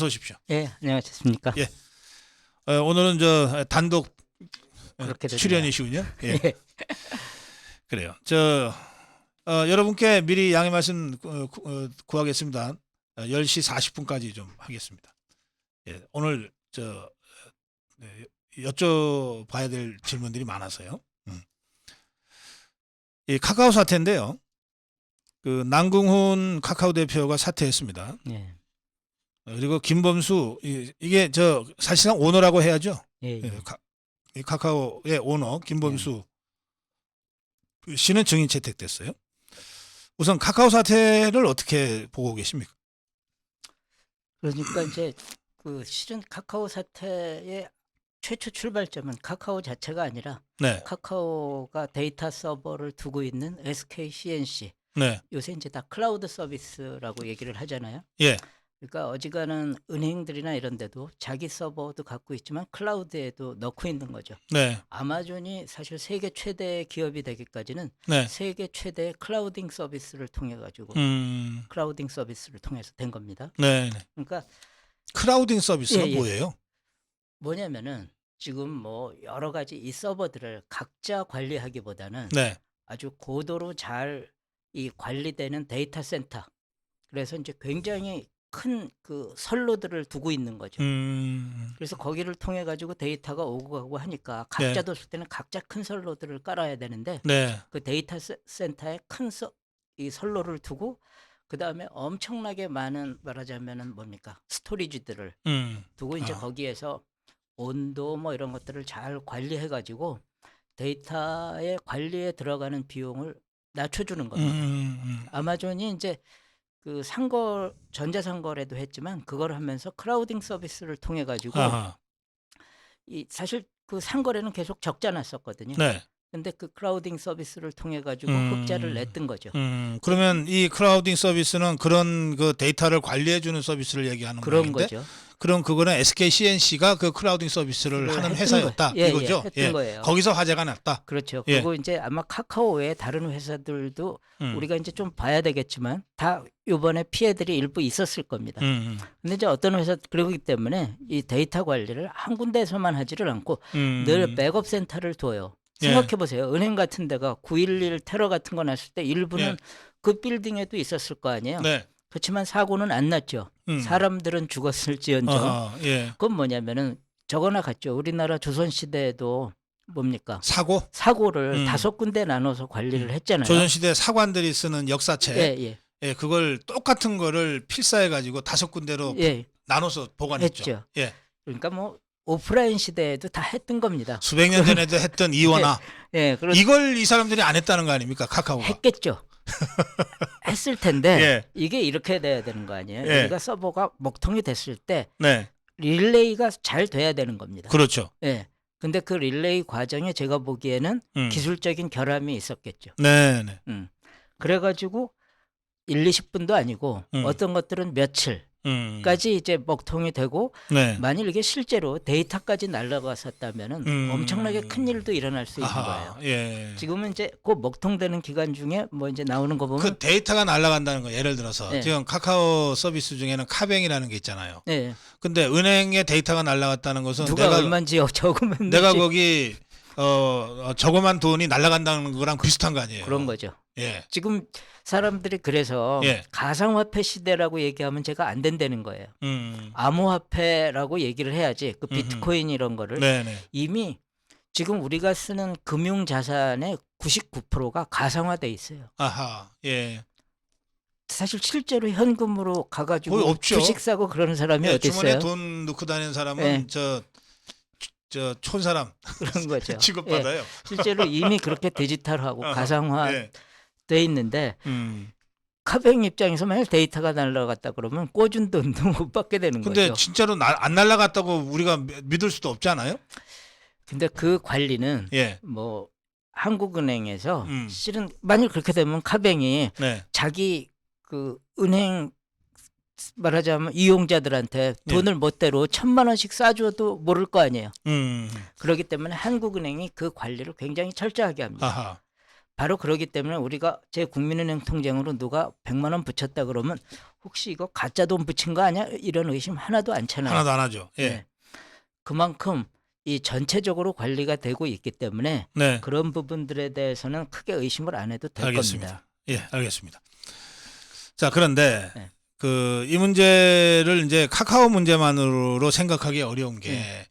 어서 오십시오. 예, 안녕하셨습니까? 예. 오늘은 저 단독 그렇게 됐네요. 출연이시군요. 예. 예. 그래요. 여러분께 미리 양해 말씀 구하겠습니다. 10시 40분까지 좀 하겠습니다. 예. 오늘 여쭤봐야 될 질문들이 많아서요. 이 카카오 사태인데요. 그 남궁훈 카카오 대표가 사퇴했습니다. 예. 그리고 김범수 이게 사실상 오너라고 해야죠. 예. 예, 이 카카오의 오너 김범수 씨는 증인 채택됐어요. 우선 카카오 사태를 어떻게 보고 계십니까? 그러니까 이제 그 실은 카카오 사태의 최초 출발점은 카카오 자체가 아니라 네, 카카오가 데이터 서버를 두고 있는 SK CNC, 네, 요새 이제 다 클라우드 서비스라고 얘기를 하잖아요. 예, 그러니까 어지간한 은행들이나 이런 데도 자기 서버도 갖고 있지만 클라우드에도 넣고 있는 거죠. 네, 아마존이 사실 세계 최대 기업이 되기까지는 네, 세계 최대 클라우딩 서비스를 통해 가지고 클라우딩 서비스를 통해서 된 겁니다. 네, 네. 그러니까 크라우딩 서비스가 예, 예. 뭐예요? 뭐냐면은 지금 뭐 여러 가지 이 서버들을 각자 관리하기보다는 네, 아주 고도로 잘 이 관리되는 데이터 센터, 그래서 이제 굉장히 큰 그 선로들을 두고 있는 거죠. 그래서 거기를 통해 가지고 데이터가 오고 가고 하니까 각자 뒀을 때는 각자 큰 선로들을 깔아야 되는데 네, 그 데이터 센터에 큰 이 선로를 두고 그 다음에 엄청나게 많은 말하자면은 뭡니까 스토리지들을 두고 이제 거기에서 온도 뭐 이런 것들을 잘 관리해 가지고 데이터의 관리에 들어가는 비용을 낮춰주는 겁니다. 아마존이 이제 그 전자상거래도 했지만 그걸 하면서 크라우딩 서비스를 통해 가지고 아하, 이 사실 그 상거래는 계속 적자 났었거든요. 네. 근데 그 크라우딩 서비스를 통해 가지고 흑자를 냈던 거죠. 그러면 이 크라우딩 서비스는 그런 그 데이터를 관리해주는 서비스를 얘기하는 그런 거인데, 거죠. 그럼 그거는 SK CNC가 그 크라우딩 서비스를 그걸 하는 했던 회사였다 예, 이거죠? 예, 했던 거예요. 거기서 화제가 났다. 그렇죠. 예. 그리고 이제 아마 카카오 외에 다른 회사들도 음, 우리가 이제 좀 봐야 되겠지만 다 이번에 피해들이 일부 있었을 겁니다. 근데 이제 어떤 회사 그러기 때문에 이 데이터 관리를 한 군데에서만 하지를 않고 늘 백업 센터를 둬요. 예. 생각해 보세요. 은행 같은 데가 9.11 테러 같은 거 났을 때 일부는 예. 그 빌딩에도 있었을 거 아니에요. 네. 그렇지만 사고는 안 났죠. 사람들은 죽었을지언정. 아하, 예. 그건 뭐냐면은 저거나 같죠. 우리나라 조선시대에도 뭡니까 사고를 5군데 나눠서 관리를 했잖아요. 조선시대 사관들이 쓰는 역사책, 예, 예, 그걸 똑같은 거를 필사해가지고 5군데로 예, 나눠서 보관했죠. 했죠. 예. 그러니까 뭐 오프라인 시대에도 다 했던 겁니다. 수백 년 전에도 했던 이원화. 예, 이걸 이 사람들이 안 했다는 거 아닙니까? 카카오가. 했겠죠. 했을 텐데 예. 이게 이렇게 돼야 되는 거 아니에요? 예. 우리가 서버가 먹통이 됐을 때 네. 릴레이가 잘 돼야 되는 겁니다. 그렇죠. 예. 근데 그 릴레이 과정에 제가 보기에는 기술적인 결함이 있었겠죠. 네, 네. 그래가지고 1, 20분도 아니고 어떤 것들은 며칠까지 이제 먹통이 되고 네. 만일 이게 실제로 데이터까지 날아갔었다면은 엄청나게 큰 일도 일어날 수 있는 아하, 거예요. 예. 지금은 이제 그 먹통되는 기간 중에 뭐 이제 나오는 거 보면 그 데이터가 날아간다는 거 예를 들어서 예. 지금 카카오 서비스 중에는 카뱅이라는 게 있잖아요. 예. 근데 은행의 데이터가 날아갔다는 것은 누가 얼마인지 적으면 내가 거기 저거만 돈이 날아간다는 거랑 비슷한 거 아니에요. 그런 거죠. 예. 지금 사람들이 그래서 예. 가상화폐 시대라고 얘기하면 제가 안 된다는 거예요. 암호화폐라고 얘기를 해야지. 그 비트코인 이런 거를 네네. 이미 지금 우리가 쓰는 금융 자산의 99%가 가상화돼 있어요. 아하. 예. 사실 실제로 현금으로 거의 가가지고 없죠. 주식 사고 그러는 사람이 예, 어디 주머니에 있어요? 돈 넣고 다니는 사람은 예. 저 촌사람 그런 거죠. 취급받아요. 예. 실제로 이미 그렇게 디지털하고 아하, 가상화 예. 돼 있는데 카뱅 입장에서 만약 데이터가 날라갔다 그러면 꿔준 돈도 못 받게 되는 근데 거죠. 진짜로 안 날라갔다고 우리가 믿을 수도 없잖아요. 근데 그 관리는 예. 뭐 한국은행에서 음. 실은 만일 그렇게 되면 카뱅이 네. 자기 그 은행 말하자면 이용자들한테 돈을 멋대로 1,000만 원씩 싸줘도 모를 거 아니에요. 그렇기 때문에 한국은행이 그 관리를 굉장히 철저하게 합니다. 아하. 바로 그러기 때문에 우리가 제 국민은행 통장으로 누가 100만 원 붙였다 그러면 혹시 이거 가짜 돈 붙인 거 아니야? 이런 의심 하나도 않잖아요. 하나도 안 하죠. 예. 네. 그만큼 이 전체적으로 관리가 되고 있기 때문에 네. 그런 부분들에 대해서는 크게 의심을 안 해도 될 알겠습니다. 겁니다. 예, 알겠습니다. 자, 그런데 네. 이 문제를 이제 카카오 문제만으로 생각하기 어려운 게 네.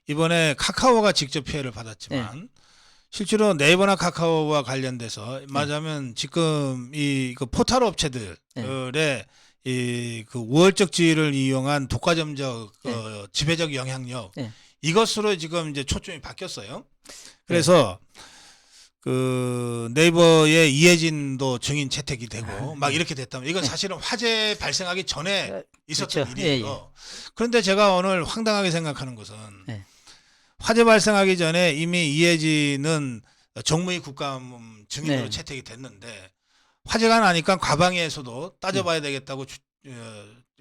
이번에 카카오가 직접 피해를 받았지만 실제로 네이버나 카카오와 관련돼서 말하자면 지금 그 포털 업체들의 이 그 우월적지를 이용한 독과점적 지배적 영향력 이것으로 지금 이제 초점이 바뀌었어요. 그래서 그 네이버의 이해진도 증인 채택이 되고 막 이렇게 됐다면 이건 사실은 화재 발생하기 전에 있었던 그렇죠. 일이에요. 그런데 제가 오늘 황당하게 생각하는 것은 화재 발생하기 전에 이미 이해진은 정무위 국감 증인으로 채택이 됐는데 화재가 나니까 과방위에서도 따져봐야 되겠다고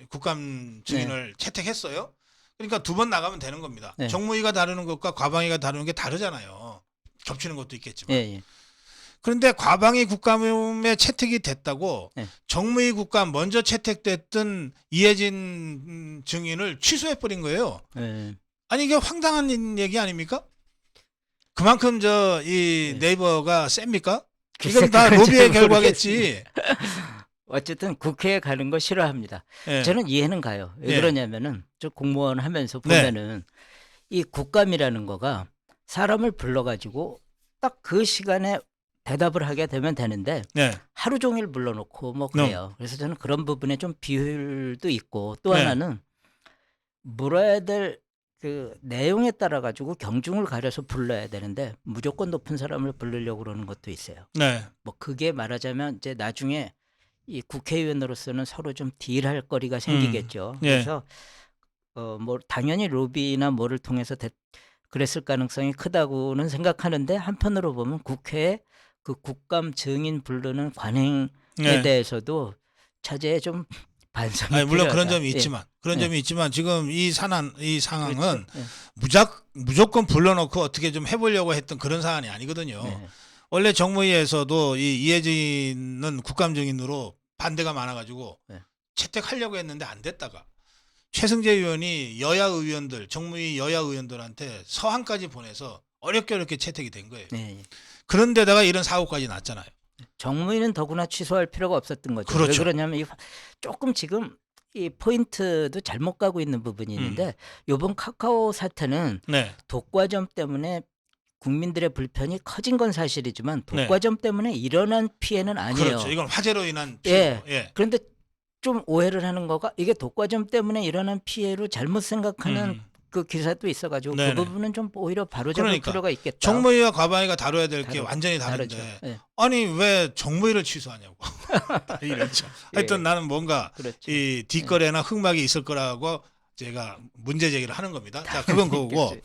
국감 증인을 채택했어요. 그러니까 두 번 나가면 되는 겁니다. 정무위가 다루는 것과 과방위가 다루는 게 다르잖아요. 겹치는 것도 있겠지만. 그런데 과방위 국감에 채택이 됐다고 정무위 국감 먼저 채택됐던 이해진 증인을 취소해버린 거예요. 아니 이게 황당한 얘기 아닙니까? 그만큼 이 네이버가 셉니까? 이건 다 로비의 결과겠지. 어쨌든 국회에 가는 거 싫어합니다. 저는 이해는 가요. 왜 그러냐면은 저 공무원 하면서 보면은 이 국감이라는 거가 사람을 불러가지고 딱 그 시간에 대답을 하게 되면 되는데 하루 종일 불러놓고 뭐 그래요. 그래서 저는 그런 부분에 좀 비효율도 있고 또 하나는 물어야 될 그 내용에 따라 가지고 경중을 가려서 불러야 되는데 무조건 높은 사람을 부르려고 그러는 것도 있어요. 뭐 그게 말하자면 이제 나중에 이 국회의원으로서는 서로 좀 딜할 거리가 생기겠죠. 그래서 뭐 당연히 로비나 뭐를 통해서 그랬을 가능성이 크다고는 생각하는데 한편으로 보면 국회에 그 국감 증인 부르는 관행에 대해서도 차제에 좀 반성이 아니, 물론 필요하다. 그런 점이 있지만 점이 있지만 지금 이 상황은 무조건 불러놓고 어떻게 좀 해보려고 했던 그런 사안이 아니거든요. 원래 정무위에서도 이 이해진은 국감 증인으로 반대가 많아가지고 채택하려고 했는데 안 됐다가 최승재 의원이 여야 의원들 정무위 여야 의원들한테 서한까지 보내서 어렵게 채택이 된 거예요. 그런데다가 이런 사고까지 났잖아요. 정무위는 더구나 취소할 필요가 없었던 거죠. 그렇죠. 왜 그러냐면 조금 지금 이 포인트도 잘못 가고 있는 부분이 있는데 이번 카카오 사태는 독과점 때문에 국민들의 불편이 커진 건 사실이지만 독과점 때문에 일어난 피해는 아니에요. 그렇죠. 이건 화재로 인한 피해. 그런데 좀 오해를 하는 거가 이게 독과점 때문에 일어난 피해로 잘못 생각하는 그 기사도 있어가지고 그 부분은 좀 오히려 바로잡을 필요가 있겠다. 정무위와 과방위가 다뤄야 될 게 완전히 다른데 아니 왜 정무위를 취소하냐고. 이랬죠. 하여튼 나는 뭔가 이 뒷거래나 흑막이 있을 거라고 제가 문제 제기를 하는 겁니다. 자, 그건 그거고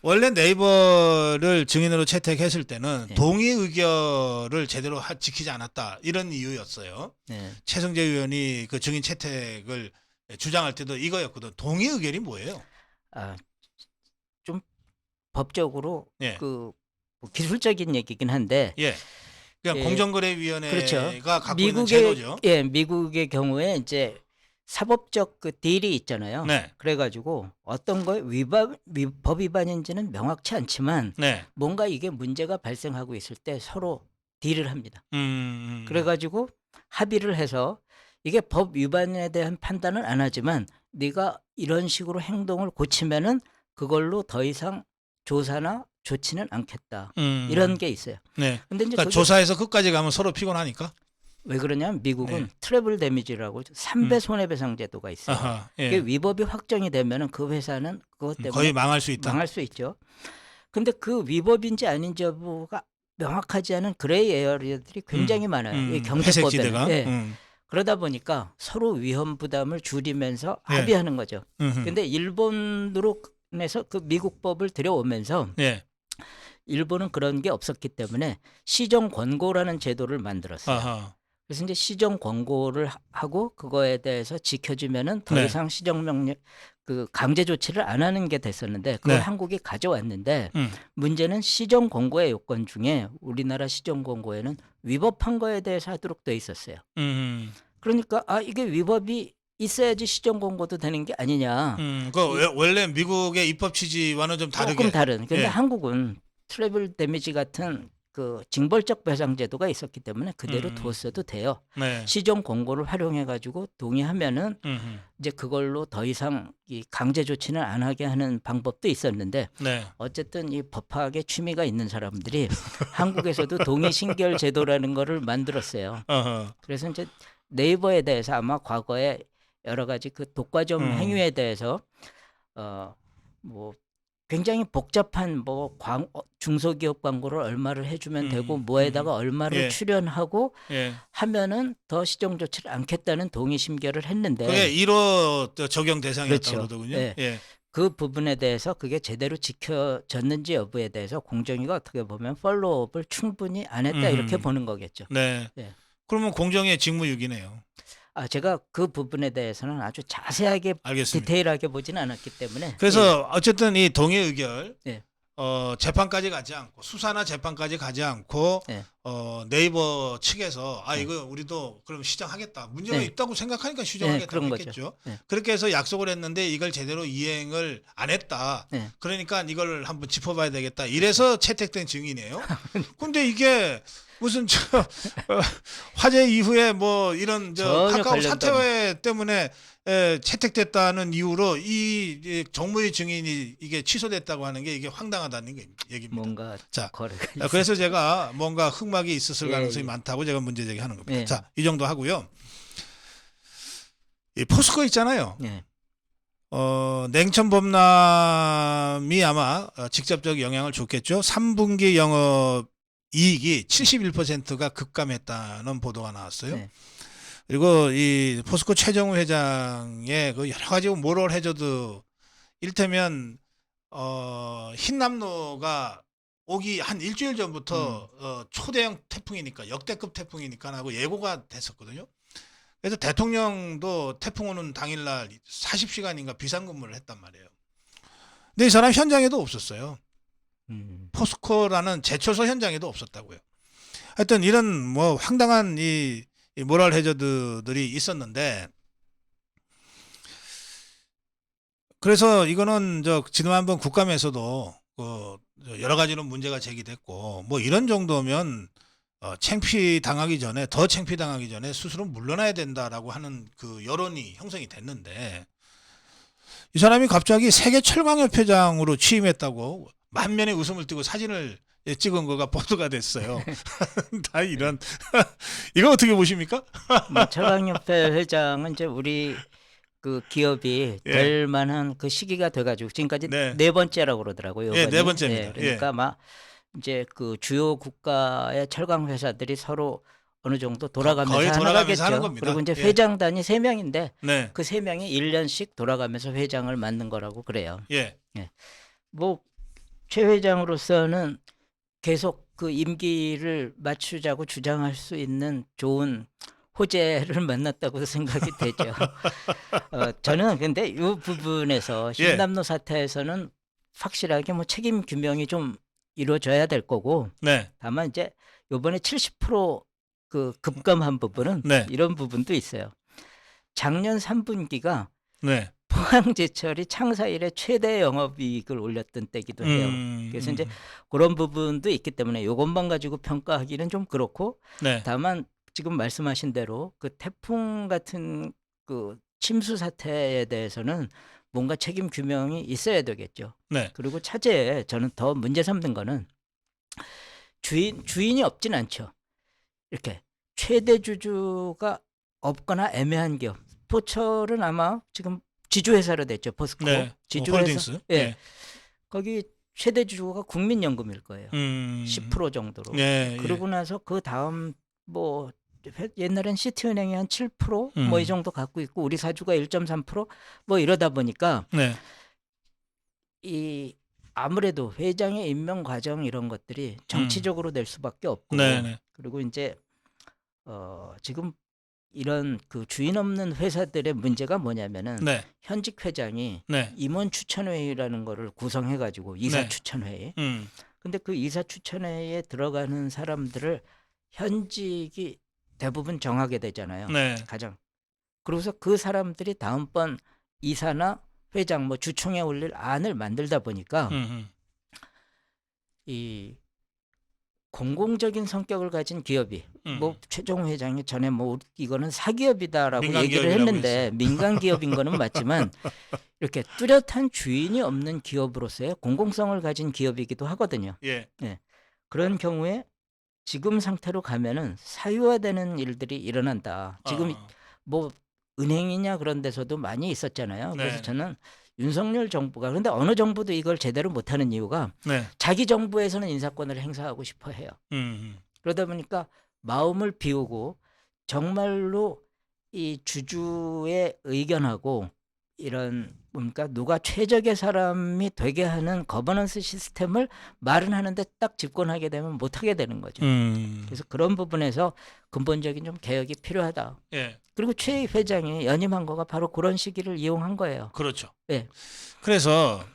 원래 네이버를 증인으로 채택했을 때는 동의 의결을 제대로 지키지 않았다 이런 이유였어요. 최승재 의원이 그 증인 채택을 주장할 때도 이거였거든. 동의 의결이 뭐예요? 좀 법적으로 뭐 기술적인 얘기긴 한데 그냥 공정거래위원회가 그렇죠. 갖고 있는 제도죠. 미국의 경우에 이제 사법적 그 딜이 있잖아요. 그래가지고 어떤 거에 법 위반인지는 명확치 않지만 뭔가 이게 문제가 발생하고 있을 때 서로 딜을 합니다. 그래가지고 합의를 해서 이게 법 위반에 대한 판단은 안 하지만 네가 이런 식으로 행동을 고치면은 그걸로 더 이상 조사나 조치는 않겠다. 이런 게 있어요. 근데 이제 그러니까 조사해서 끝까지 가면 서로 피곤하니까. 왜 그러냐면 미국은 트래블 데미지라고 3배 손해배상 제도가 있어요. 그게 위법이 확정이 되면은 그 회사는 그것 때문에 거의 망할 수 있다. 망할 수 있죠. 근데 그 위법인지 아닌지 여부가 명확하지 않은 그레이 에어리어들이 굉장히 많아요. 이 경제법에는. 그러다 보니까 서로 위험 부담을 줄이면서 합의하는 거죠. 근데 일본으로 해서 그 미국 법을 들여오면서 일본은 그런 게 없었기 때문에 시정 권고라는 제도를 만들었어요. 그래서 이제 시정 권고를 하고 그거에 대해서 지켜지면은 더 네. 이상 시정 명령 그 강제 조치를 안 하는 게 됐었는데 그걸 네. 한국이 가져왔는데 문제는 시정 권고의 요건 중에 우리나라 시정 권고에는 위법한 거에 대해서 하도록 돼 있었어요. 그러니까 이게 위법이 있어야지 시정 권고도 되는 게 아니냐. 원래 미국의 입법 취지와는 좀 다르게. 조금 다른. 근데 예. 한국은 트래블 데미지 같은 그 징벌적 배상 제도가 있었기 때문에 그대로 뒀어도 돼요. 네. 시정 권고를 활용해 가지고 동의하면은 이제 그걸로 더 이상 이 강제 조치는 안 하게 하는 방법도 있었는데 네. 어쨌든 이 법학에 취미가 있는 사람들이 한국에서도 동의 신결 제도라는 거를 만들었어요. 어허. 그래서 이제 네이버에 대해서 아마 과거에 여러 가지 그 독과점 행위에 대해서 뭐 굉장히 복잡한 뭐 중소기업 광고를 얼마를 해주면 되고 뭐에다가 얼마를 예. 출연하고 예. 하면은 더 시정 조치를 않겠다는 동의 심결을 했는데 그게 1호 적용 대상이었다고 그렇죠. 그러더군요. 예. 예. 그 부분에 대해서 그게 제대로 지켜졌는지 여부에 대해서 공정위가 어떻게 보면 팔로우업을 충분히 안 했다 이렇게 보는 거겠죠. 네. 예. 그러면 공정의 직무유기네요. 제가 그 부분에 대해서는 아주 자세하게 알겠습니다. 디테일하게 보지는 않았기 때문에 그래서 어쨌든 이 동의 의결 예. 재판까지 가지 않고 수사나 재판까지 가지 않고 예. 네이버 측에서 이거 우리도 그럼 시정하겠다. 문제가 네. 있다고 생각하니까 네, 시정하겠다고 그런 했겠죠. 거죠. 네. 그렇게 해서 약속을 했는데 이걸 제대로 이행을 안 했다. 네. 그러니까 이걸 한번 짚어봐야 되겠다. 이래서 채택된 증인이에요. 근데 이게 무슨 화재 이후에 뭐 이런 전혀 카카오 관련도 사태 때문에 채택됐다는 이유로 이 정무위 증인이 이게 취소됐다고 하는 게 이게 황당하다는 얘기입니다. 뭔가 자, 거래가 그래서 제가 뭔가 흑막이 있었을 예, 가능성이 예. 많다고 제가 문제 제기하는 겁니다. 예. 자, 이 정도 하고요. 이 포스코 있잖아요. 예. 냉천 범람이 아마 직접적 영향을 줬겠죠. 3분기 영업 이익이 71%가 급감했다는 보도가 나왔어요. 네. 그리고 이 포스코 최정우 회장의 그 여러 가지 모럴 해저드 일테면 흰남노가 오기 한 일주일 전부터 초대형 태풍이니까 역대급 태풍이니까 하고 예고가 됐었거든요. 그래서 대통령도 태풍 오는 당일날 40시간인가 비상근무를 했단 말이에요. 근데 이 사람 현장에도 없었어요. 포스코라는 제초소 현장에도 없었다고요. 하여튼 이런 뭐 황당한 이 모럴 해저드들이 있었는데, 그래서 이거는 지난번 국감에서도 여러 가지로 문제가 제기됐고, 뭐 이런 정도면 창피 당하기 전에 스스로 물러나야 된다라고 하는 그 여론이 형성이 됐는데, 이 사람이 갑자기 세계 철강협회장으로 취임했다고 만면에 웃음을 띠고 사진을 찍은 거가 보도가 됐어요. 다 이런 이거 어떻게 보십니까? 철강협회 회장은 이제 우리 그 기업이 예. 될 만한 그 시기가 돼가지고 지금까지 네. 네 번째라고 그러더라고요. 예, 이번이. 네 번째입니다. 그러니까 막 이제 그 주요 국가의 철강 회사들이 서로 어느 정도 돌아가면서 거의 돌아가면서 하는 하겠죠. 겁니다. 그리고 이제 예. 회장단이 3명인데 네. 그 3명이 1년씩 돌아가면서 회장을 맡는 거라고 그래요. 예. 뭐 최 회장으로서는 계속 그 임기를 맞추자고 주장할 수 있는 좋은 호재를 만났다고 생각이 되죠. 저는 근데 이 부분에서 예. 신남노 사태에서는 확실하게 뭐 책임 규명이 좀 이루어져야 될 거고, 네. 다만 이제 요번에 70% 급감한 부분은 네. 이런 부분도 있어요. 작년 3분기가 네. 포항제철이 창사 이래 최대 영업이익을 올렸던 때기도 해요. 그래서 이제 그런 부분도 있기 때문에 이것만 가지고 평가하기는 좀 그렇고, 네. 다만 지금 말씀하신 대로 그 태풍 같은 그 침수 사태에 대해서는 뭔가 책임 규명이 있어야 되겠죠. 네. 그리고 차제에 저는 더 문제 삼는 거는 주인이 없진 않죠. 이렇게 최대 주주가 없거나 애매한 기업. 포철은 아마 지금 지주회사로 됐죠. 포스코. 네. 지주회사. 홀딩스. 예. 거기 최대 주주가 국민연금일 거예요. 10% 10% 정도로. 예. 그러고 나서 그 다음 뭐 옛날엔 시티은행이 한 7% 뭐 이 정도 갖고 있고 우리 사주가 1.3% 이러다 보니까 네. 이 아무래도 회장의 임명 과정 이런 것들이 정치적으로 될 수밖에 없고, 네. 네. 그리고 이제 지금 이런 그 주인 없는 회사들의 문제가 뭐냐면은 네. 현직 회장이 네. 임원 추천회의라는 거를 구성해 가지고 이사 네. 추천회의. 음. 근데 그 이사 추천회의에 들어가는 사람들을 현직이 대부분 정하게 되잖아요. 네. 가장. 그러고서 그 사람들이 다음번 이사나 회장 뭐 주총에 올릴 안을 만들다 보니까 이 공공적인 성격을 가진 기업이 뭐 최종 회장이 전에 뭐 이거는 사기업이다라고 민간 얘기를 기업이라고 했는데 했어요. 민간 기업인 거는 맞지만 이렇게 뚜렷한 주인이 없는 기업으로서의 공공성을 가진 기업이기도 하거든요. 예. 예. 그런 경우에 지금 상태로 가면은 사유화되는 일들이 일어난다. 지금 뭐 은행이냐 그런 데서도 많이 있었잖아요. 그래서 네. 저는 윤석열 정부가 그런데 어느 정부도 이걸 제대로 못하는 이유가 네. 자기 정부에서는 인사권을 행사하고 싶어 해요. 그러다 보니까 마음을 비우고 정말로 이 주주의 의견하고 이런 뭡니까 누가 최적의 사람이 되게 하는 거버넌스 시스템을 말은 하는데 딱 집권하게 되면 못하게 되는 거죠. 그래서 그런 부분에서 근본적인 좀 개혁이 필요하다. 예. 그리고 최 회장이 연임한 거가 바로 그런 시기를 이용한 거예요. 그렇죠. 네. 그래서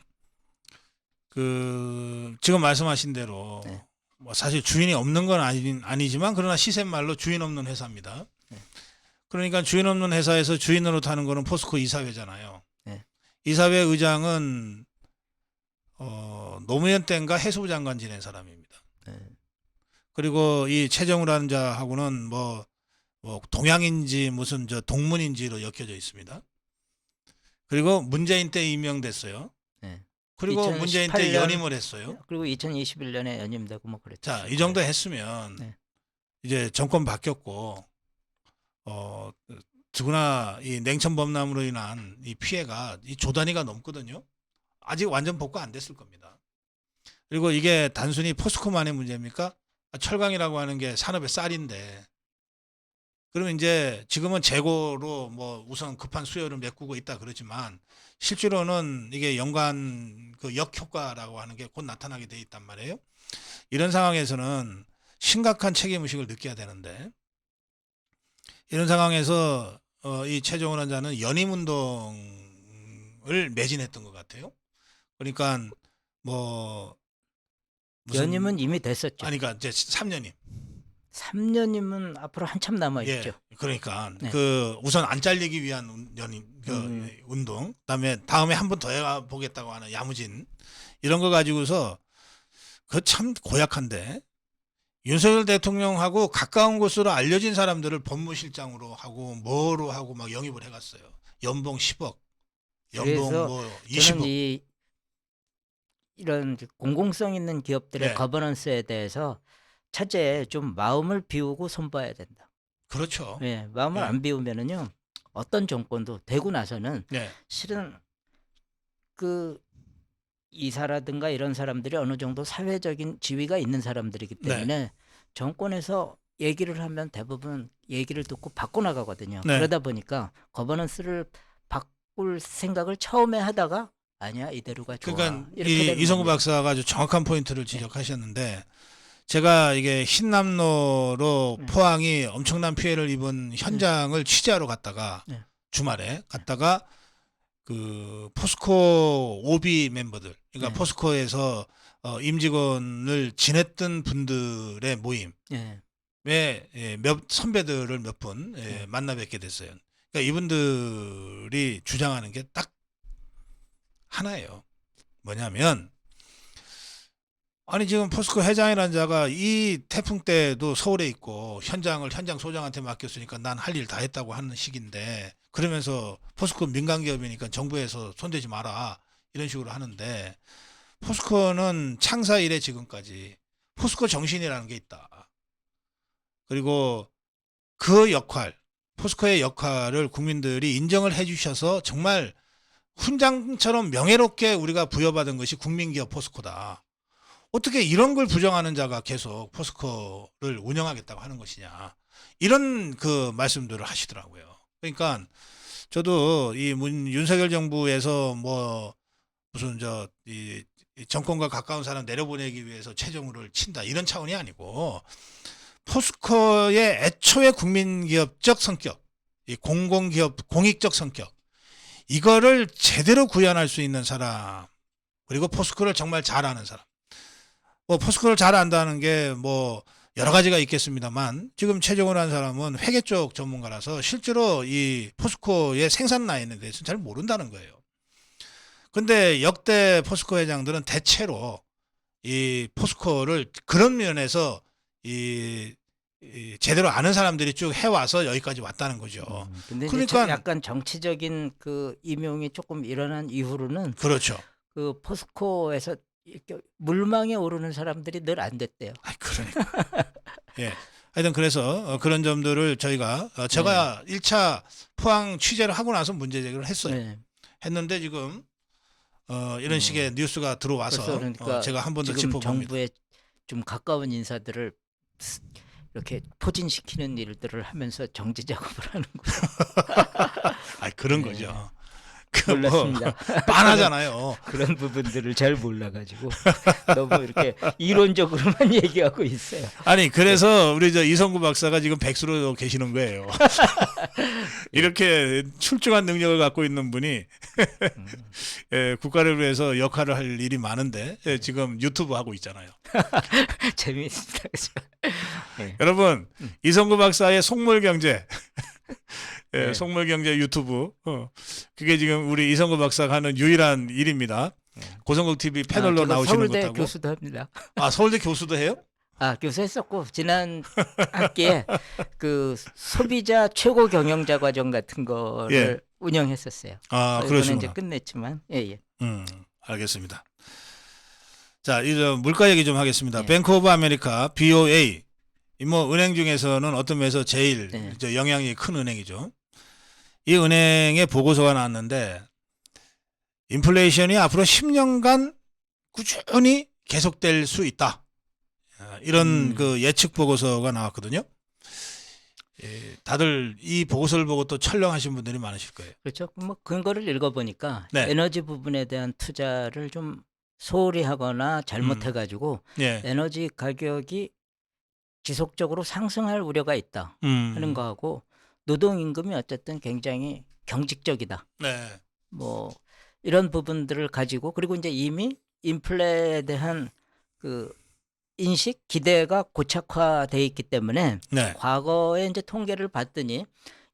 그 지금 말씀하신 대로 네. 뭐 사실 주인이 없는 건 아니지만 그러나 시샘말로 주인 없는 회사입니다. 네. 그러니까 주인 없는 회사에서 주인으로 타는 거는 포스코 이사회잖아요. 네. 이사회 의장은 노무현 때인가 해수부 장관 지낸 사람입니다. 네. 그리고 이 최정우라는 자하고는 뭐 동양인지 무슨 저 동문인지로 엮여져 있습니다. 그리고 문재인 때 임명됐어요. 네. 그리고 2018년, 문재인 때 연임을 했어요. 그리고 2021년에 연임되고 뭐 그랬죠. 자, 이 정도 했으면 네. 이제 정권 바뀌었고 더구나 이 냉천 범람으로 인한 이 피해가 이 조 단위가 넘거든요. 아직 완전 복구 안 됐을 겁니다. 그리고 이게 단순히 포스코만의 문제입니까? 철강이라고 하는 게 산업의 쌀인데 그러면 이제 지금은 재고로 뭐 우선 급한 수요를 메꾸고 있다 그러지만 실제로는 이게 연관 그 역효과라고 하는 게 곧 나타나게 돼 있단 말이에요. 이런 상황에서는 심각한 책임의식을 느껴야 되는데 이런 상황에서 이 최정원 원자는 연임운동을 매진했던 것 같아요. 그러니까 뭐 무슨 연임은 이미 됐었죠. 아니 그러니까 이제 3년임. 3년이면 앞으로 한참 남아 있죠. 예, 그러니까 네. 그 우선 안 잘리기 위한 연임 운동, 그다음에 다음에 한 번 더 해보겠다고 하는 야무진 이런 거 가지고서 그 참 고약한데 윤석열 대통령하고 가까운 곳으로 알려진 사람들을 법무실장으로 하고 뭐로 하고 막 영입을 해갔어요. 연봉 10억, 연봉 그래서 뭐 저는 20억. 이런 공공성 있는 기업들의 네. 거버넌스에 대해서 차제에 좀 마음을 비우고 손봐야 된다. 그렇죠. 네, 마음을 네. 안 비우면은요 어떤 정권도 되고 나서는 네. 실은 그 이사라든가 이런 사람들이 어느 정도 사회적인 지위가 있는 사람들이기 때문에 정권에서 얘기를 하면 대부분 얘기를 듣고 바꿔 나가거든요. 네. 그러다 보니까 거버넌스를 바꿀 생각을 처음에 하다가 아니야 이대로가 좋아. 그러니까 이렇게 되는 이성구 겁니다. 박사가 아주 정확한 포인트를 지적하셨는데 제가 이게 흰남노로 네. 포항이 엄청난 피해를 입은 현장을 취재하러 갔다가 네. 주말에 갔다가 그 포스코 오비 멤버들 그러니까 네. 포스코에서 임직원을 지냈던 분들의 모임에 몇 선배들을 몇 분 만나 뵙게 됐어요. 그러니까 이분들이 주장하는 게 딱 하나예요. 뭐냐면 아니 지금 포스코 회장이라는 자가 이 태풍 때도 서울에 있고 현장 소장한테 맡겼으니까 난 할 일 다 했다고 하는 식인데 그러면서 포스코 민간기업이니까 정부에서 손대지 마라 이런 식으로 하는데 포스코는 창사 이래 지금까지 포스코 정신이라는 게 있다. 그리고 그 역할 포스코의 역할을 국민들이 인정을 해 주셔서 정말 훈장처럼 명예롭게 우리가 부여받은 것이 국민기업 포스코다. 어떻게 이런 걸 부정하는 자가 계속 포스코를 운영하겠다고 하는 것이냐. 이런 그 말씀들을 하시더라고요. 그러니까 저도 이 윤석열 정부에서 뭐 무슨 이 정권과 가까운 사람 내려보내기 위해서 최정우를 친다. 이런 차원이 아니고 포스코의 애초에 국민기업적 성격, 이 공공기업 공익적 성격, 이거를 제대로 구현할 수 있는 사람, 그리고 포스코를 정말 잘 아는 사람. 뭐 포스코를 잘 안다는 게 뭐 여러 가지가 있겠습니다만, 지금 최정훈이라는 사람은 회계 쪽 전문가라서 실제로 이 포스코의 생산 라인에 대해서는 잘 모른다는 거예요. 근데 역대 포스코 회장들은 대체로 이 포스코를 그런 면에서 이 제대로 아는 사람들이 쭉 해와서 여기까지 왔다는 거죠. 근데 그러니까 약간 정치적인 그 임용이 조금 일어난 이후로는 그렇죠. 그 포스코에서 이렇게 물망에 오르는 사람들이 늘 안 됐대요. 아, 그러니까. 예. 하여튼 그래서 그런 점들을 저희가 제가 1차 포항 취재를 하고 나서 문제 제기를 했어요. 네. 했는데 지금 이런 식의 뉴스가 들어와서 그러니까 제가 한 번 더 지금 짚어봅니다. 정부에 좀 가까운 인사들을 이렇게 포진시키는 일들을 하면서 정지 작업을 하는 거예요. 아, 그런 네. 거죠. 몰랐습니다. 빤하잖아요. 그런 부분들을 잘 몰라가지고 너무 이렇게 이론적으로만 얘기하고 있어요. 아니 그래서 우리 저 이성구 박사가 지금 백수로 계시는 거예요. 이렇게 출중한 능력을 갖고 있는 분이 예, 국가를 위해서 역할을 할 일이 많은데 예, 지금 유튜브 하고 있잖아요. 재미있다. 네. 여러분 이성구 박사의 속물경제 예, 네. 속물경제 유튜브 그게 지금 우리 이성구 박사가 하는 유일한 일입니다. 고성국 TV 패널로 나오시는 서울대 것하고 교수도 합니다. 아 서울대 교수도 해요? 교수했었고 지난 학기에 그 소비자 최고 경영자 과정 같은 거를 예. 운영했었어요. 아 이번에 그러시구나. 이제 끝냈지만 예. 알겠습니다. 자 이제 물가 얘기 좀 하겠습니다. 네. 뱅크 오브 아메리카 BOA 뭐 은행 중에서는 어떤 면에서 제일 네. 저 영향이 큰 은행이죠. 이 은행의 보고서가 나왔는데 인플레이션이 앞으로 10년간 꾸준히 계속될 수 있다. 이런 그 예측 보고서가 나왔거든요. 예, 다들 이 보고서를 보고 또 철렁하신 분들이 많으실 거예요. 그렇죠. 뭐 근거를 읽어보니까 네. 에너지 부분에 대한 투자를 좀 소홀히 하거나 잘못해가지고 예. 에너지 가격이 지속적으로 상승할 우려가 있다 하는 거하고 노동임금이 어쨌든 굉장히 경직적이다. 네. 뭐 이런 부분들을 가지고 그리고 이제 이미 인플레에 대한 그 인식 기대가 고착화돼 있기 때문에 네. 과거에 이제 통계를 봤더니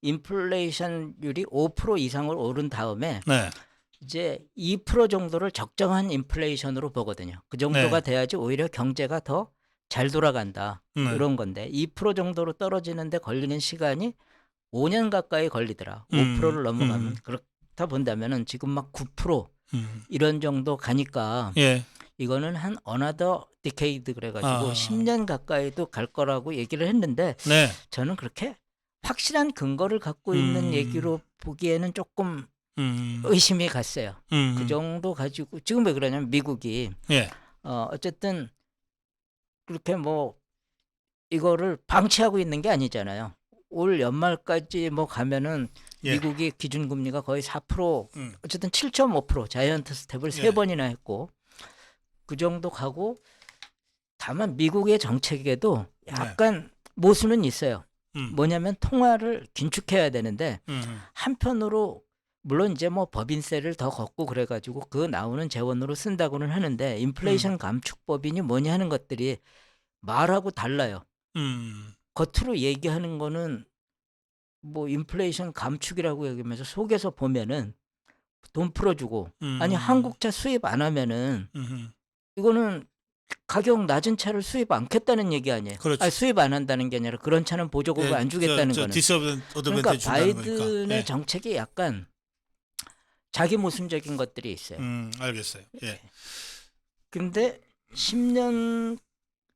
인플레이션율이 5% 이상으로 오른 다음에 네. 이제 2% 정도를 적정한 인플레이션으로 보거든요. 그 정도가 네. 돼야지 오히려 경제가 더 잘 돌아간다. 이런 건데 2% 정도로 떨어지는데 걸리는 시간이 5년 가까이 걸리더라. 5%를 넘어가면 그렇다 본다면은 지금 막 9% 이런 정도 가니까 예. 이거는 한 another decade 그래가지고 10년 가까이도 갈 거라고 얘기를 했는데 네. 저는 그렇게 확실한 근거를 갖고 있는 얘기로 보기에는 조금 의심이 갔어요. 그 정도 가지고 지금 왜 그러냐면 미국이 예. 어쨌든 그렇게 뭐 이거를 방치하고 있는 게 아니잖아요. 올 연말까지 뭐 가면은 예. 미국이 기준금리가 거의 4% 어쨌든 7.5% 자이언트 스텝을 예. 3번이나 했고 그 정도 가고 다만 미국의 정책에도 약간 모순은 있어요. 뭐냐면 통화를 긴축해야 되는데 한편으로 물론 이제 뭐 법인세를 더 걷고 그래가지고 그 나오는 재원으로 쓴다고는 하는데 인플레이션 감축 법인이 뭐냐 하는 것들이 말하고 달라요. 겉으로 얘기하는 거는 뭐 인플레이션 감축이라고 얘기하면서 속에서 보면은 돈 풀어주고 아니 한국차 수입 안 하면은 이거는 가격 낮은 차를 수입 않겠다는 얘기 아니에요. 그렇죠. 아니, 수입 안 한다는 게 아니라 그런 차는 보조금을 안 주겠다는 거는. 그러니까 바이든의 정책이 약간 자기 모순적인 것들이 있어요. 알겠어요. 예. 근데 10년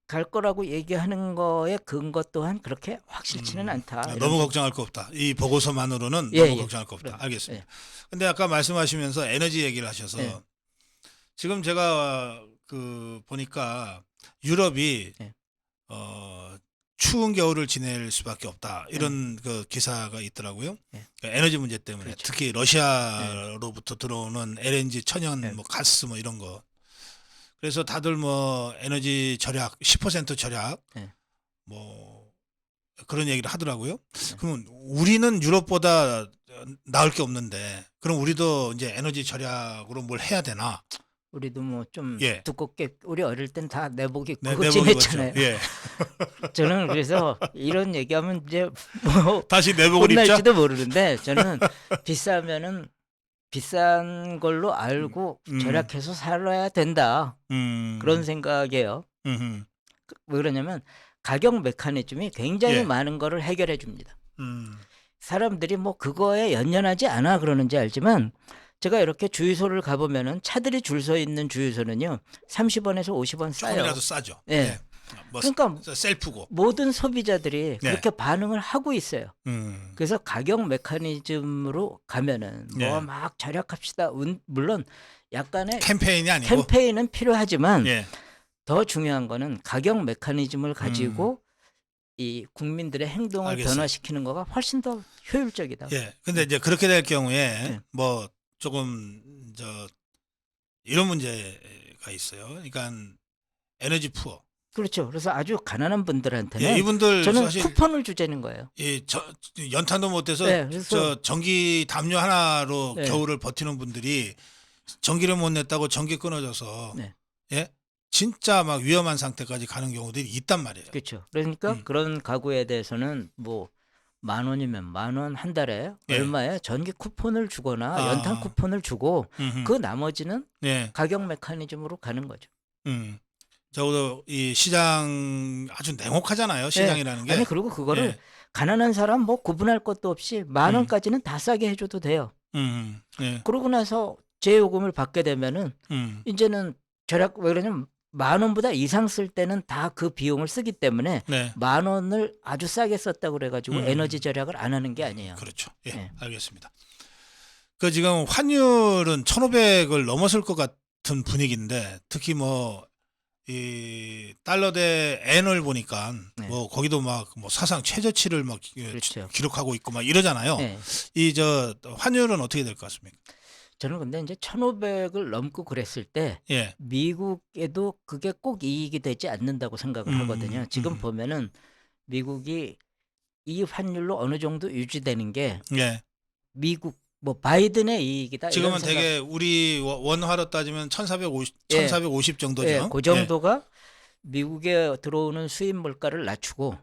갈 거라고 얘기하는 거에 근거 또한 그렇게 확실치는 않다. 너무 걱정할 거 없다. 이 보고서만으로는 예, 너무 걱정할 거 없다. 그래. 알겠습니다. 예. 근데 아까 말씀하시면서 에너지 얘기를 하셔서 예. 지금 제가 그 보니까 유럽이 예. 추운 겨울을 지낼 수밖에 없다. 이런 그 기사가 있더라고요. 예. 그러니까 에너지 문제 때문에 그렇죠. 특히 러시아로부터 들어오는 LNG 천연 예. 뭐 가스 뭐 이런 거. 그래서 다들 뭐 에너지 절약 10% 절약 예. 뭐 그런 얘기를 하더라고요. 그러면 우리는 유럽보다 나을 게 없는데 그럼 우리도 이제 에너지 절약으로 뭘 해야 되나? 우리도 뭐 좀 예. 두껍게 우리 어릴 땐 다 내복 입고 내복 지냈잖아요. 입었죠. 예. 저는 그래서 이런 얘기하면 이제 뭐 다시 내복을 입자. 혼날지도 모르는데 저는 비싸면은 비싼 걸로 알고 절약해서 살아야 된다. 그런 생각이에요. 왜 그러냐면 가격 메커니즘이 굉장히 예. 많은 거를 해결해 줍니다. 사람들이 뭐 그거에 연연하지 않아 그러는지 알지만 제가 이렇게 주유소를 가보면은 차들이 줄 서 있는 주유소는요 30원에서 50원 싸요. 조금이라도 싸죠. 예. 예. 뭐 그러니까 셀프고. 모든 소비자들이 네. 그렇게 반응을 하고 있어요. 그래서 가격 메커니즘으로 가면은 예. 뭐 막 절약합시다. 물론 약간의 캠페인이 아니고. 캠페인은 필요하지만 예. 더 중요한 거는 가격 메커니즘을 가지고 이 국민들의 행동을 알겠어요. 변화시키는 거가 훨씬 더 효율적이다. 예. 근데 이제 그렇게 될 경우에 네. 뭐 조금 이런 문제가 있어요. 그러니까 에너지 푸어. 그렇죠. 그래서 아주 가난한 분들한테는 예, 이분들 저는 사실 쿠폰을 주자는 거예요. 연탄도 못 돼서 네, 그래서 전기 담요 하나로 네. 겨울을 버티는 분들이 전기를 못 냈다고 전기 끊어져서 네. 예? 진짜 막 위험한 상태까지 가는 경우들이 있단 말이에요. 그렇죠. 그러니까 그런 가구에 대해서는 뭐 10,000원이면 10,000원 한 달에 예. 얼마에 전기 쿠폰을 주거나 연탄 쿠폰을 주고 그 나머지는 예. 가격 메커니즘으로 가는 거죠. 적어도 이 시장 아주 냉혹하잖아요. 시장이라는 게. 아니 그리고 그거를 예. 가난한 사람 뭐 구분할 것도 없이 10,000원까지는 다 싸게 해줘도 돼요. 예. 그러고 나서 재요금을 받게 되면은 이제는 절약 왜 그러냐면 10,000원보다 이상 쓸 때는 다 그 비용을 쓰기 때문에 네. 10,000원을 아주 싸게 썼다고 그래가지고 에너지 절약을 안 하는 게 아니에요. 그렇죠. 예, 네. 알겠습니다. 그 지금 환율은 1,500을 넘었을 것 같은 분위기인데 특히 뭐 이 달러 대 엔을 보니까 네. 뭐 거기도 막 뭐 사상 최저치를 막 그렇죠. 기록하고 있고 막 이러잖아요. 네. 이 환율은 어떻게 될 것 같습니까? 저는 근데 이제 1,500을 넘고 그랬을 때 예. 미국에도 그게 꼭 이익이 되지 않는다고 생각을 하거든요. 지금 보면은 미국이 이 환율로 어느 정도 유지되는 게 예. 미국 뭐 바이든의 이익이다. 지금은 이런 생각. 되게 우리 원화로 따지면 1,450 예. 1,450 정도죠. 예, 그 정도가 미국에 들어오는 수입 물가를 낮추고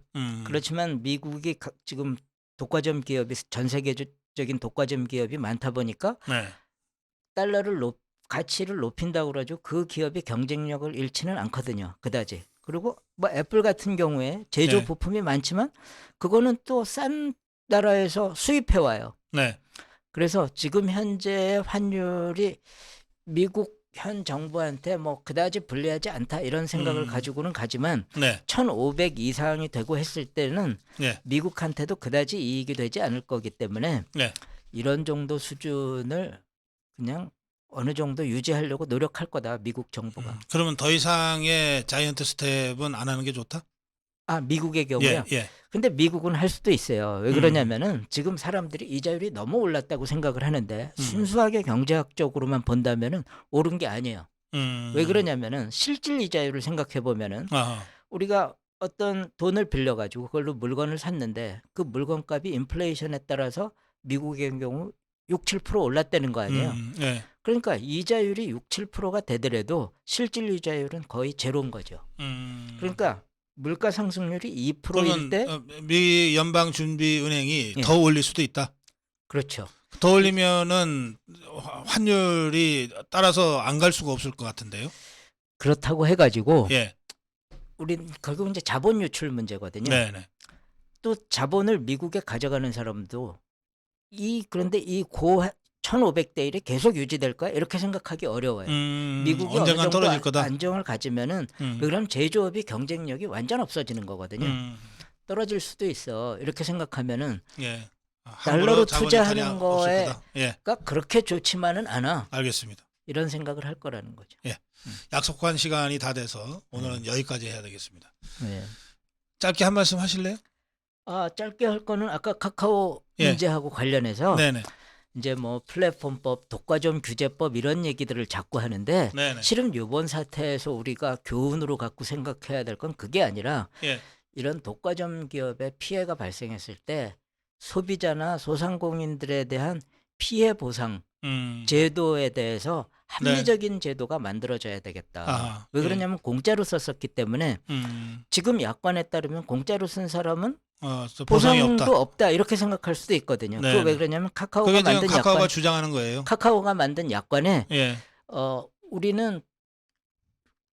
그렇지만 미국이 지금 독과점 기업이 전 세계적인 독과점 기업이 많다 보니까 네. 달러를 가치를 높인다고 그러죠. 그 기업이 경쟁력을 잃지는 않거든요. 그다지. 그리고 뭐 애플 같은 경우에 제조 네. 부품이 많지만 그거는 또 싼 나라에서 수입해 와요. 네. 그래서 지금 현재 환율이 미국 현 정부한테 뭐 그다지 불리하지 않다 이런 생각을 가지고는 가지만 네. 1,500 이상이 되고 했을 때는 네. 미국한테도 그다지 이익이 되지 않을 거기 때문에 네. 이런 정도 수준을 그냥 어느 정도 유지하려고 노력할 거다 미국 정부가. 그러면 더 이상의 자이언트 스텝은 안 하는 게 좋다? 아 미국의 경우요. 예. 근데 미국은 할 수도 있어요. 왜 그러냐면은 지금 사람들이 이자율이 너무 올랐다고 생각을 하는데 순수하게 경제학적으로만 본다면은 오른 게 아니에요. 왜 그러냐면은 실질 이자율을 생각해 보면은 우리가 어떤 돈을 빌려 가지고 그걸로 물건을 샀는데 그 물건값이 인플레이션에 따라서 미국의 경우 6, 7% 올랐다는 거 아니에요. 예. 그러니까 이자율이 6, 7%가 되더라도 실질 이자율은 거의 제로인 거죠. 그러니까 물가 상승률이 2%일 때 미 연방준비은행이 예. 더 올릴 수도 있다. 그렇죠. 더 올리면은 환율이 따라서 안 갈 수가 없을 것 같은데요. 그렇다고 해가지고 예. 우린 결국 이제 자본 유출 문제거든요. 네네. 또 자본을 미국에 가져가는 사람도 그런데 이 1,500대 1이 계속 유지될까 이렇게 생각하기 어려워요. 미국이 어느 언젠간 정도 떨어질 거다. 안정을 가지면은 그럼 제조업이 경쟁력이 완전 없어지는 거거든요. 떨어질 수도 있어. 이렇게 생각하면은 예. 달러로 자본이 투자하는 없을 거다. 예. 거가 그렇게 좋지만은 않아. 알겠습니다. 이런 생각을 할 거라는 거죠. 예. 약속한 시간이 다 돼서 오늘은 여기까지 해야 되겠습니다. 네. 짧게 한 말씀 하실래요? 짧게 할 거는 아까 카카오 예. 문제하고 관련해서 네네. 이제 뭐 플랫폼법, 독과점 규제법 이런 얘기들을 자꾸 하는데 네네. 실은 이번 사태에서 우리가 교훈으로 갖고 생각해야 될 건 그게 아니라 예. 이런 독과점 기업의 피해가 발생했을 때 소비자나 소상공인들에 대한 피해 보상 제도에 대해서 합리적인 제도가 만들어져야 되겠다. 아하, 왜 예. 그러냐면 공짜로 썼었기 때문에 지금 야권에 따르면 공짜로 쓴 사람은 보상이 보상도 없다. 없다 이렇게 생각할 수도 있거든요. 네, 그거 왜 네. 그러냐면 카카오가 그게 지금 만든 카카오가 약관, 주장하는 거예요. 카카오가 만든 약관에 예. 우리는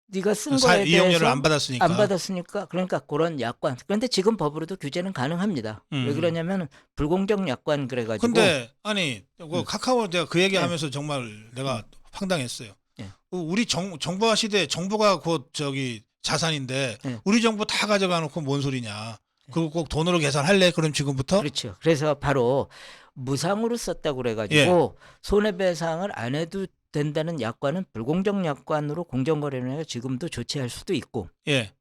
네가 쓴 거에 이용료를 대해서 안 받았으니까. 안 받았으니까 그러니까 그런 약관. 그런데 지금 법으로도 규제는 가능합니다. 왜 그러냐면 불공정 약관 그래가지고. 근데 아니 카카오 내가 그 얘기하면서 네. 정말 내가 황당했어요. 네. 우리 정보화 시대 정보가 곧 저기 자산인데 네. 우리 정보 다 가져가 놓고 뭔 소리냐. 그거 꼭 돈으로 계산할래? 그럼 지금부터? 그렇죠. 그래서 바로 무상으로 썼다고 그래가지고 손해배상을 안 해도 된다는 약관은 불공정 약관으로 공정거래위원회가 지금도 조치할 수도 있고. 예.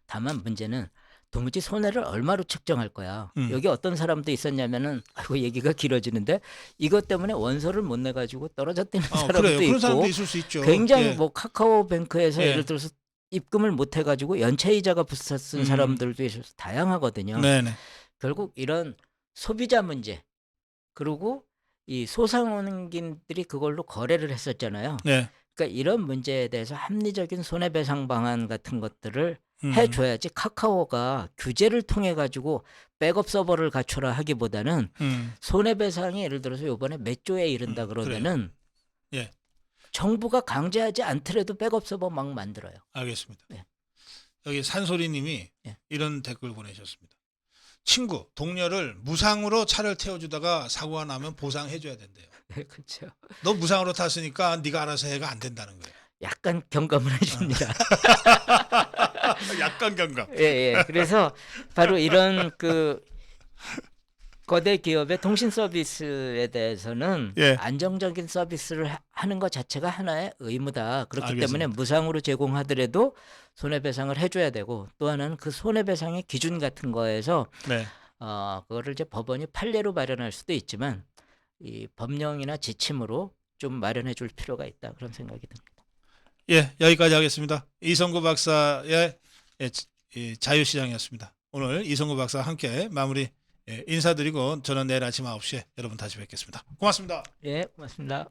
다만 문제는 도무지 손해를 얼마로 측정할 거야. 여기 어떤 사람도 있었냐면은 아이고 얘기가 길어지는데 이것 때문에 원서를 못 내가지고 떨어졌다는 사람도 그래요. 있고. 그런 사람도 있을 수 있죠. 굉장히 예. 뭐 카카오뱅크에서 예. 예를 들어서 입금을 못 해가지고 연체이자가 붙었은 사람들도 있어서 다양하거든요. 네네. 결국 이런 소비자 문제 그리고 이 소상공인들이 그걸로 거래를 했었잖아요. 네. 그러니까 이런 문제에 대해서 합리적인 손해배상 방안 같은 것들을 해줘야지 카카오가 규제를 통해 가지고 백업 서버를 갖춰라 하기보다는 손해배상이 예를 들어서 이번에 몇 조에 이른다 그러면은 예. 정부가 강제하지 않더라도 백업 서버 막 만들어요. 알겠습니다. 네. 여기 산소리님이 네. 이런 댓글 보내셨습니다. 친구, 동료를 무상으로 차를 태워주다가 사고가 나면 보상해줘야 된대요. 네, 그렇죠. 너 무상으로 탔으니까 네가 알아서 해가 안 된다는 거예요. 약간 경감을 해줍니다. 약간 경감. 예. 그래서 바로 이런 그 거대 기업의 통신 서비스에 대해서는 예. 안정적인 서비스를 하는 것 자체가 하나의 의무다. 그렇기 알겠습니다. 때문에 무상으로 제공하더라도 손해배상을 해줘야 되고 또 하나는 그 손해배상의 기준 같은 거에서 네. 그거를 이제 법원이 판례로 마련할 수도 있지만 이 법령이나 지침으로 좀 마련해 줄 필요가 있다. 그런 생각이 듭니다. 예, 여기까지 하겠습니다. 이성구 박사의 이 자유시장이었습니다. 오늘 이성구 박사 함께 마무리 인사드리고 저는 내일 아침 9시에 여러분 다시 뵙겠습니다. 고맙습니다. 예, 고맙습니다.